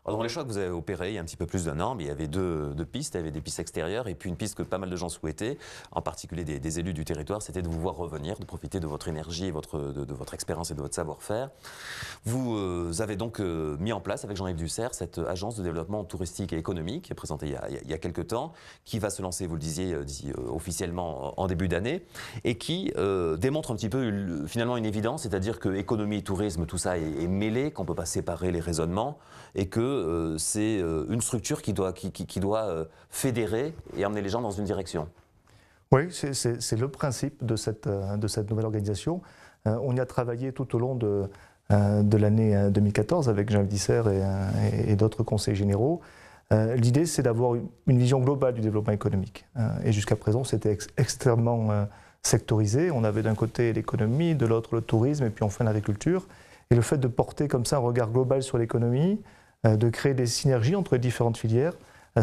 Alors dans les choix que vous avez opérés il y a un petit peu plus d'un an, mais il y avait deux pistes. Il y avait des pistes extérieures et puis une piste que pas mal de gens souhaitaient, en particulier des élus du territoire, c'était de vous voir revenir, de profiter de votre énergie, et de votre expérience et de votre savoir-faire. Vous avez donc mis en place avec Jean-Yves Dussert cette agence de développement touristique et économique, qui est présentée il y a quelques temps, qui va se lancer, vous le disiez, officiellement en début d'année, et qui démontre un petit peu finalement une évidence, c'est-à-dire que économie et tourisme, tout ça est mêlé, qu'on ne peut pas séparer les raisonnements, et que c'est une structure qui doit fédérer et emmener les gens dans une direction. Oui, c'est le principe de cette nouvelle organisation. On y a travaillé tout au long de l'année 2014 avec Jean-Yves Dussert et d'autres conseils généraux. L'idée, c'est d'avoir une vision globale du développement économique. Et jusqu'à présent, c'était extrêmement sectorisé. On avait d'un côté l'économie, de l'autre le tourisme et puis enfin l'agriculture. Et le fait de porter comme ça un regard global sur l'économie, de créer des synergies entre les différentes filières,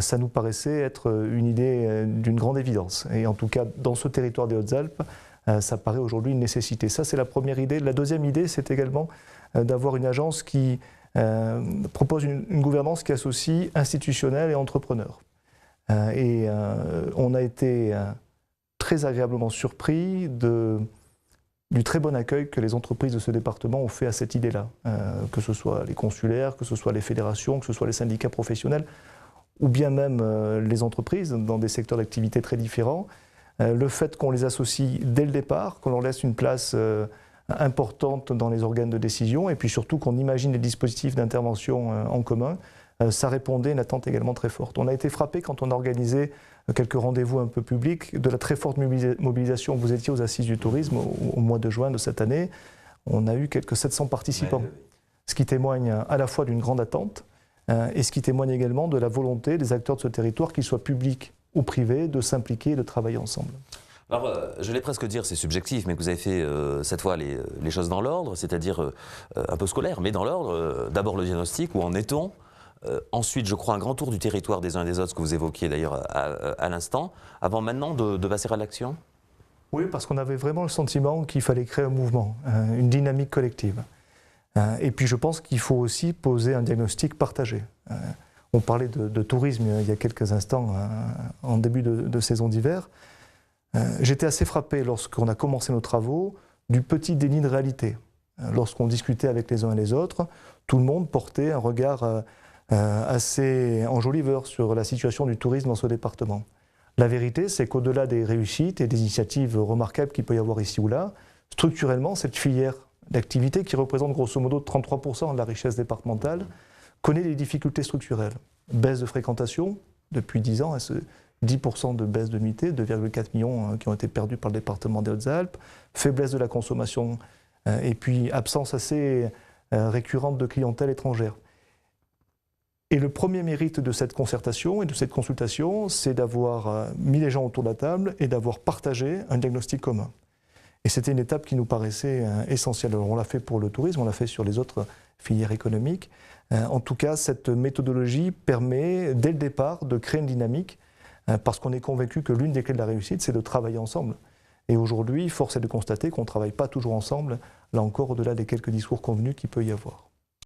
ça nous paraissait être une idée d'une grande évidence. Et en tout cas, dans ce territoire des Hautes-Alpes, ça paraît aujourd'hui une nécessité. Ça, c'est la première idée. La deuxième idée, c'est également d'avoir une agence qui propose une gouvernance qui associe institutionnels et entrepreneurs. On a été très agréablement surpris du très bon accueil que les entreprises de ce département ont fait à cette idée-là, que ce soit les consulaires, que ce soit les fédérations, que ce soit les syndicats professionnels, ou bien même les entreprises dans des secteurs d'activité très différents. Le fait qu'on les associe dès le départ, qu'on leur laisse une place importante dans les organes de décision, et puis surtout qu'on imagine les dispositifs d'intervention en commun, ça répondait à une attente également très forte. On a été frappé quand on a organisé quelques rendez-vous un peu publics de la très forte mobilisation. Vous étiez aux Assises du tourisme au mois de juin de cette année. On a eu quelques 700 participants, ce qui témoigne à la fois d'une grande attente et ce qui témoigne également de la volonté des acteurs de ce territoire, qu'ils soient publics ou privés, de s'impliquer et de travailler ensemble. Alors, je vais presque dire, c'est subjectif, mais que vous avez fait cette fois les choses dans l'ordre, c'est-à-dire un peu scolaire, mais dans l'ordre. D'abord le diagnostic, où en est-on ? Ensuite, je crois, un grand tour du territoire des uns et des autres, ce que vous évoquiez d'ailleurs à l'instant, avant maintenant de passer à l'action ? Oui, parce qu'on avait vraiment le sentiment qu'il fallait créer un mouvement, une dynamique collective. Et puis je pense qu'il faut aussi poser un diagnostic partagé. On parlait de tourisme il y a quelques instants, en début de saison d'hiver. J'étais assez frappé lorsqu'on a commencé nos travaux du petit déni de réalité. Lorsqu'on discutait avec les uns et les autres, tout le monde portait un regard assez enjoliveur sur la situation du tourisme dans ce département. La vérité, c'est qu'au-delà des réussites et des initiatives remarquables qu'il peut y avoir ici ou là, structurellement, cette filière d'activité qui représente grosso modo 33% de la richesse départementale connaît des difficultés structurelles. Baisse de fréquentation depuis 10 ans, 10% de baisse de nuitées, 2,4 millions qui ont été perdus par le département des Hautes-Alpes, faiblesse de la consommation et puis absence assez récurrente de clientèle étrangère. Et le premier mérite de cette concertation et de cette consultation, c'est d'avoir mis les gens autour de la table et d'avoir partagé un diagnostic commun. Et c'était une étape qui nous paraissait essentielle. Alors on l'a fait pour le tourisme, on l'a fait sur les autres filières économiques. En tout cas, cette méthodologie permet, dès le départ, de créer une dynamique, parce qu'on est convaincu que l'une des clés de la réussite, c'est de travailler ensemble. Et aujourd'hui, force est de constater qu'on ne travaille pas toujours ensemble, là encore, au-delà des quelques discours convenus qu'il peut y avoir.